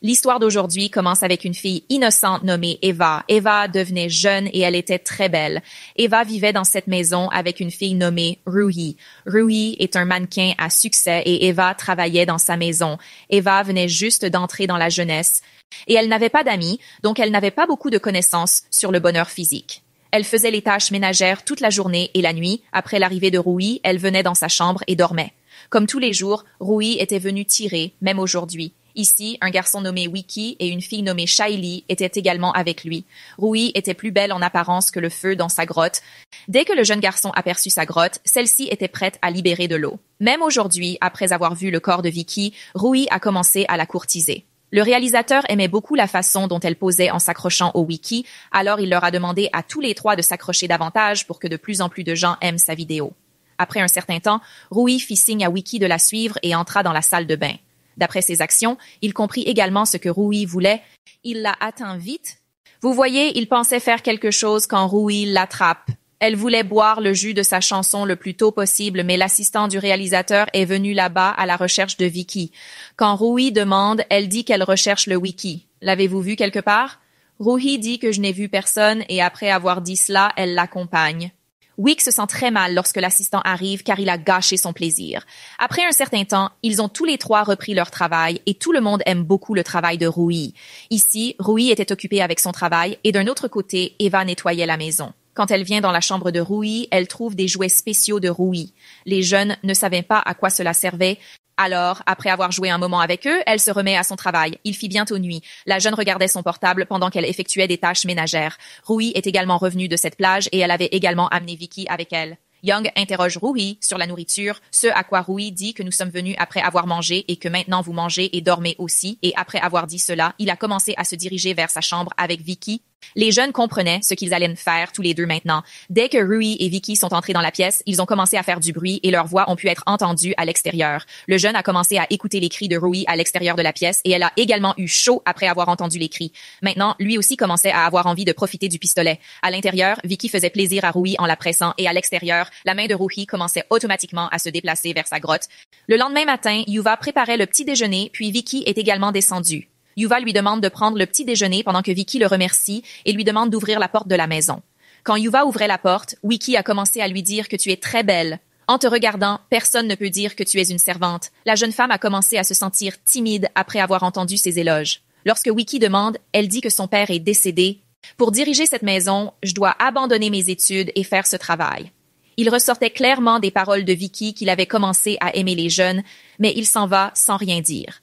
L'histoire d'aujourd'hui commence avec une fille innocente nommée Eva. Eva devenait jeune et elle était très belle. Eva vivait dans cette maison avec une fille nommée Ruhi. Ruhi est un mannequin à succès et Eva travaillait dans sa maison. Eva venait juste d'entrer dans la jeunesse et elle n'avait pas d'amis, donc elle n'avait pas beaucoup de connaissances sur le bonheur physique. Elle faisait les tâches ménagères toute la journée et la nuit. Après l'arrivée de Ruhi, elle venait dans sa chambre et dormait. Comme tous les jours, Ruhi était venue tirer, même aujourd'hui. Ici, un garçon nommé Wiki et une fille nommée Shaili étaient également avec lui. Ruhi était plus belle en apparence que le feu dans sa grotte. Dès que le jeune garçon aperçut sa grotte, celle-ci était prête à libérer de l'eau. Même aujourd'hui, après avoir vu le corps de Vicky, Ruhi a commencé à la courtiser. Le réalisateur aimait beaucoup la façon dont elle posait en s'accrochant au Wiki, alors il leur a demandé à tous les trois de s'accrocher davantage pour que de plus en plus de gens aiment sa vidéo. Après un certain temps, Ruhi fit signe à Wiki de la suivre et entra dans la salle de bain. D'après ses actions, il comprit également ce que Ruhi voulait. Il l'a atteint vite. Vous voyez, il pensait faire quelque chose quand Ruhi l'attrape. Elle voulait boire le jus de sa chanson le plus tôt possible, mais l'assistant du réalisateur est venu là-bas à la recherche de Vicky. Quand Ruhi demande, elle dit qu'elle recherche le Wiki. L'avez-vous vu quelque part? Ruhi dit que je n'ai vu personne et après avoir dit cela, elle l'accompagne. Wick se sent très mal lorsque l'assistant arrive car il a gâché son plaisir. Après un certain temps, ils ont tous les trois repris leur travail et tout le monde aime beaucoup le travail de Ruhi. Ici, Ruhi était occupée avec son travail et d'un autre côté, Eva nettoyait la maison. Quand elle vient dans la chambre de Ruhi, elle trouve des jouets spéciaux de Ruhi. Les jeunes ne savaient pas à quoi cela servait. Alors, après avoir joué un moment avec eux, elle se remet à son travail. Il fit bientôt nuit. La jeune regardait son portable pendant qu'elle effectuait des tâches ménagères. Ruhi est également revenue de cette plage et elle avait également amené Vicky avec elle. Young interroge Ruhi sur la nourriture, ce à quoi Ruhi dit que nous sommes venus après avoir mangé et que maintenant vous mangez et dormez aussi. Et après avoir dit cela, il a commencé à se diriger vers sa chambre avec Vicky. Les jeunes comprenaient ce qu'ils allaient faire tous les deux maintenant. Dès que Ruhi et Vicky sont entrés dans la pièce, ils ont commencé à faire du bruit et leurs voix ont pu être entendues à l'extérieur. Le jeune a commencé à écouter les cris de Ruhi à l'extérieur de la pièce et elle a également eu chaud après avoir entendu les cris. Maintenant, lui aussi commençait à avoir envie de profiter du pistolet. À l'intérieur, Vicky faisait plaisir à Ruhi en la pressant et à l'extérieur, la main de Ruhi commençait automatiquement à se déplacer vers sa grotte. Le lendemain matin, Yuva préparait le petit déjeuner puis Vicky est également descendue. Yuva lui demande de prendre le petit déjeuner pendant que Vicky le remercie et lui demande d'ouvrir la porte de la maison. Quand Yuva ouvrait la porte, Vicky a commencé à lui dire que tu es très belle. En te regardant, personne ne peut dire que tu es une servante. La jeune femme a commencé à se sentir timide après avoir entendu ces éloges. Lorsque Vicky demande, elle dit que son père est décédé. Pour diriger cette maison, je dois abandonner mes études et faire ce travail. Il ressortait clairement des paroles de Vicky qu'il avait commencé à aimer les jeunes, mais il s'en va sans rien dire.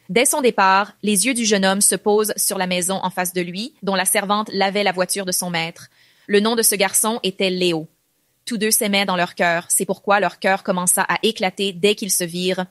Dès son départ, les yeux du jeune homme se posent sur la maison en face de lui, dont la servante lavait la voiture de son maître. Le nom de ce garçon était Léo. Tous deux s'aimaient dans leur cœur, c'est pourquoi leur cœur commença à éclater dès qu'ils se virent.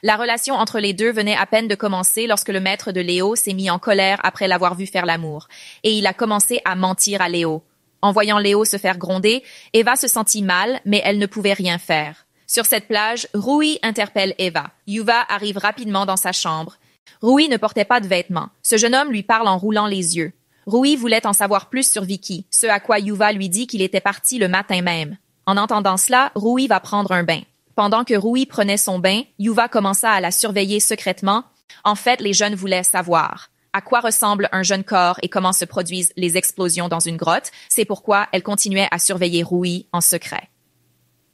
La relation entre les deux venait à peine de commencer lorsque le maître de Léo s'est mis en colère après l'avoir vu faire l'amour, et il a commencé à mentir à Léo. En voyant Léo se faire gronder, Eva se sentit mal, mais elle ne pouvait rien faire. Sur cette plage, Ruhi interpelle Eva. Yuva arrive rapidement dans sa chambre. Ruhi ne portait pas de vêtements. Ce jeune homme lui parle en roulant les yeux. Ruhi voulait en savoir plus sur Vicky, ce à quoi Yuva lui dit qu'il était parti le matin même. En entendant cela, Ruhi va prendre un bain. Pendant que Ruhi prenait son bain, Yuva commença à la surveiller secrètement. En fait, les jeunes voulaient savoir à quoi ressemble un jeune corps et comment se produisent les explosions dans une grotte. C'est pourquoi elle continuait à surveiller Ruhi en secret.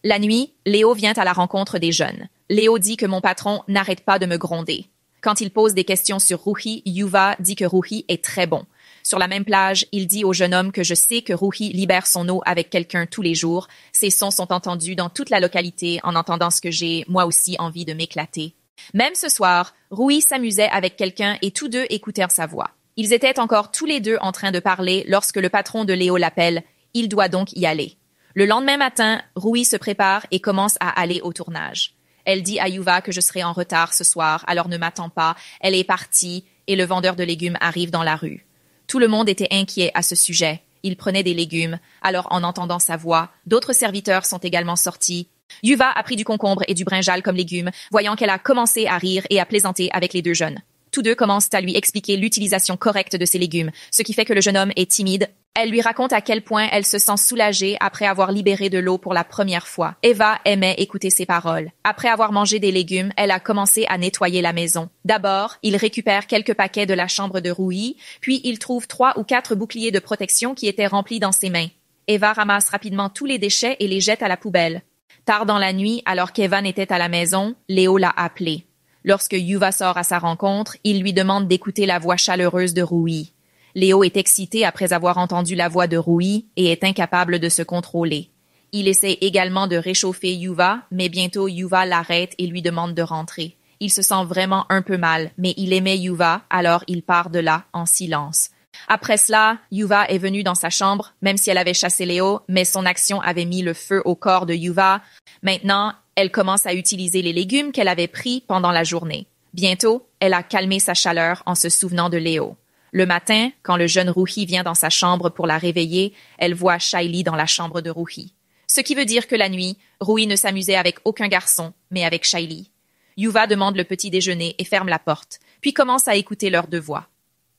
La nuit, Léo vient à la rencontre des jeunes. Léo dit que mon patron n'arrête pas de me gronder. Quand il pose des questions sur Ruhi, Yuva dit que Ruhi est très bon. Sur la même plage, il dit au jeune homme que je sais que Ruhi libère son eau avec quelqu'un tous les jours. Ces sons sont entendus dans toute la localité. En entendant ce que j'ai, moi aussi, envie de m'éclater. Même ce soir, Ruhi s'amusait avec quelqu'un et tous deux écoutèrent sa voix. Ils étaient encore tous les deux en train de parler lorsque le patron de Léo l'appelle. Il doit donc y aller. Le lendemain matin, Ruhi se prépare et commence à aller au tournage. Elle dit à Yuva que je serai en retard ce soir, alors ne m'attends pas. Elle est partie et le vendeur de légumes arrive dans la rue. Tout le monde était inquiet à ce sujet. Il prenait des légumes. Alors, en entendant sa voix, d'autres serviteurs sont également sortis. Yuva a pris du concombre et du brinjal comme légumes, voyant qu'elle a commencé à rire et à plaisanter avec les deux jeunes. Tous deux commencent à lui expliquer l'utilisation correcte de ces légumes, ce qui fait que le jeune homme est timide. Elle lui raconte à quel point elle se sent soulagée après avoir libéré de l'eau pour la première fois. Eva aimait écouter ses paroles. Après avoir mangé des légumes, elle a commencé à nettoyer la maison. D'abord, il récupère quelques paquets de la chambre de Rui, puis il trouve 3 ou 4 boucliers de protection qui étaient remplis dans ses mains. Eva ramasse rapidement tous les déchets et les jette à la poubelle. Tard dans la nuit, alors qu'Evan était à la maison, Léo l'a appelé. Lorsque Yuva sort à sa rencontre, il lui demande d'écouter la voix chaleureuse de Rui. Léo est excité après avoir entendu la voix de Rui et est incapable de se contrôler. Il essaie également de réchauffer Yuva, mais bientôt Yuva l'arrête et lui demande de rentrer. Il se sent vraiment un peu mal, mais il aimait Yuva, alors il part de là en silence. Après cela, Yuva est venue dans sa chambre, même si elle avait chassé Léo, mais son action avait mis le feu au corps de Yuva. Maintenant, elle commence à utiliser les légumes qu'elle avait pris pendant la journée. Bientôt, elle a calmé sa chaleur en se souvenant de Léo. Le matin, quand le jeune Ruhi vient dans sa chambre pour la réveiller, elle voit Shaili dans la chambre de Ruhi. Ce qui veut dire que la nuit, Ruhi ne s'amusait avec aucun garçon, mais avec Shaili. Yuva demande le petit déjeuner et ferme la porte, puis commence à écouter leurs deux voix.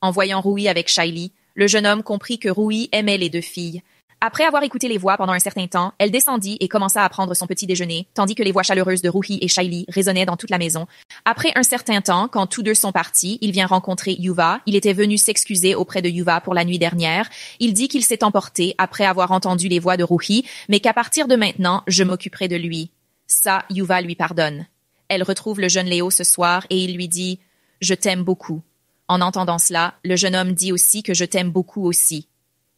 En voyant Rui avec Shaili, le jeune homme comprit que Rui aimait les deux filles. Après avoir écouté les voix pendant un certain temps, elle descendit et commença à prendre son petit déjeuner, tandis que les voix chaleureuses de Rui et Shaili résonnaient dans toute la maison. Après un certain temps, quand tous deux sont partis, il vient rencontrer Yuva. Il était venu s'excuser auprès de Yuva pour la nuit dernière. Il dit qu'il s'est emporté après avoir entendu les voix de Rui, mais qu'à partir de maintenant, je m'occuperai de lui. Ça, Yuva lui pardonne. Elle retrouve le jeune Léo ce soir et il lui dit « Je t'aime beaucoup ». En entendant cela, le jeune homme dit aussi que je t'aime beaucoup aussi.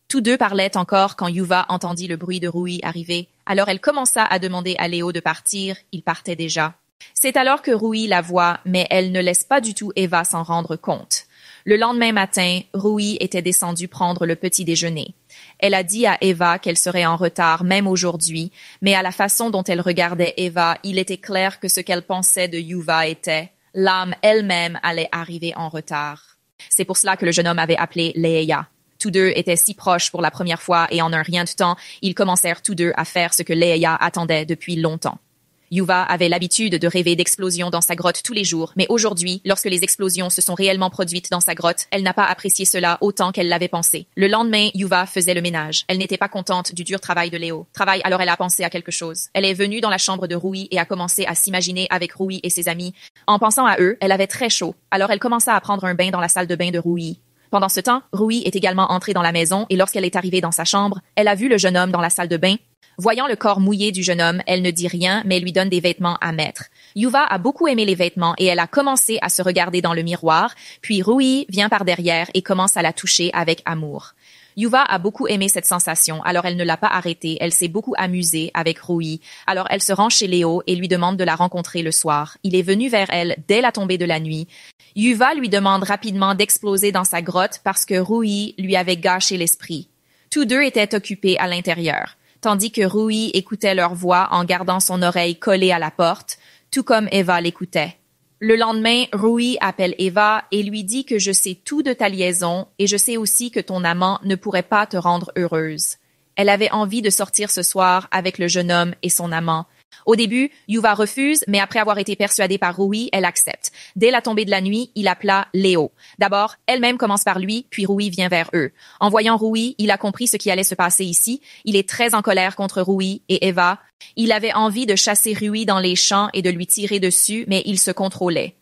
Tous deux parlaient encore quand Yuva entendit le bruit de Rui arriver. Alors elle commença à demander à Léo de partir, il partait déjà. C'est alors que Rui la voit, mais elle ne laisse pas du tout Eva s'en rendre compte. Le lendemain matin, Rui était descendue prendre le petit déjeuner. Elle a dit à Eva qu'elle serait en retard même aujourd'hui, mais à la façon dont elle regardait Eva, il était clair que ce qu'elle pensait de Yuva était « l'âme elle-même allait arriver en retard ». C'est pour cela que le jeune homme avait appelé Leia. Tous deux étaient si proches pour la première fois et en un rien de temps, ils commencèrent tous deux à faire ce que Leia attendait depuis longtemps. Yuva avait l'habitude de rêver d'explosions dans sa grotte tous les jours, mais aujourd'hui, lorsque les explosions se sont réellement produites dans sa grotte, elle n'a pas apprécié cela autant qu'elle l'avait pensé. Le lendemain, Yuva faisait le ménage. Elle n'était pas contente du dur travail de Léo. Alors elle a pensé à quelque chose. Elle est venue dans la chambre de Rui et a commencé à s'imaginer avec Rui et ses amis. En pensant à eux, elle avait très chaud. Alors elle commença à prendre un bain dans la salle de bain de Rui. Pendant ce temps, Rui est également entrée dans la maison et lorsqu'elle est arrivée dans sa chambre, elle a vu le jeune homme dans la salle de bain. Voyant le corps mouillé du jeune homme, elle ne dit rien, mais lui donne des vêtements à mettre. Yuva a beaucoup aimé les vêtements et elle a commencé à se regarder dans le miroir, puis Rui vient par derrière et commence à la toucher avec amour. Yuva a beaucoup aimé cette sensation, alors elle ne l'a pas arrêtée, elle s'est beaucoup amusée avec Rui. Alors elle se rend chez Léo et lui demande de la rencontrer le soir. Il est venu vers elle dès la tombée de la nuit. Yuva lui demande rapidement d'exploser dans sa grotte parce que Rui lui avait gâché l'esprit. Tous deux étaient occupés à l'intérieur, tandis que Rui écoutait leur voix en gardant son oreille collée à la porte, tout comme Eva l'écoutait. Le lendemain, Rui appelle Eva et lui dit que je sais tout de ta liaison et je sais aussi que ton amant ne pourrait pas te rendre heureuse. Elle avait envie de sortir ce soir avec le jeune homme et son amant. Au début, Yuva refuse, mais après avoir été persuadée par Rui, elle accepte. Dès la tombée de la nuit, il appela Léo. D'abord, elle-même commence par lui, puis Rui vient vers eux. En voyant Rui, il a compris ce qui allait se passer ici. Il est très en colère contre Rui et Eva. Il avait envie de chasser Rui dans les champs et de lui tirer dessus, mais il se contrôlait.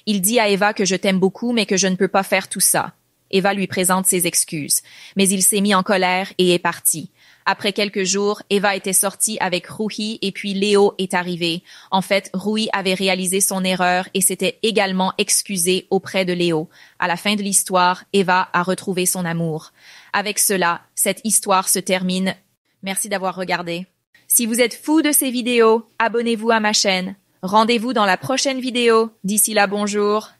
Il dit à Eva que je t'aime beaucoup, mais que je ne peux pas faire tout ça. Eva lui présente ses excuses, mais il s'est mis en colère et est parti. Après quelques jours, Eva était sortie avec Rui et puis Léo est arrivé. En fait, Rui avait réalisé son erreur et s'était également excusé auprès de Léo. À la fin de l'histoire, Eva a retrouvé son amour. Avec cela, cette histoire se termine. Merci d'avoir regardé. Si vous êtes fou de ces vidéos, abonnez-vous à ma chaîne. Rendez-vous dans la prochaine vidéo. D'ici là, bonjour.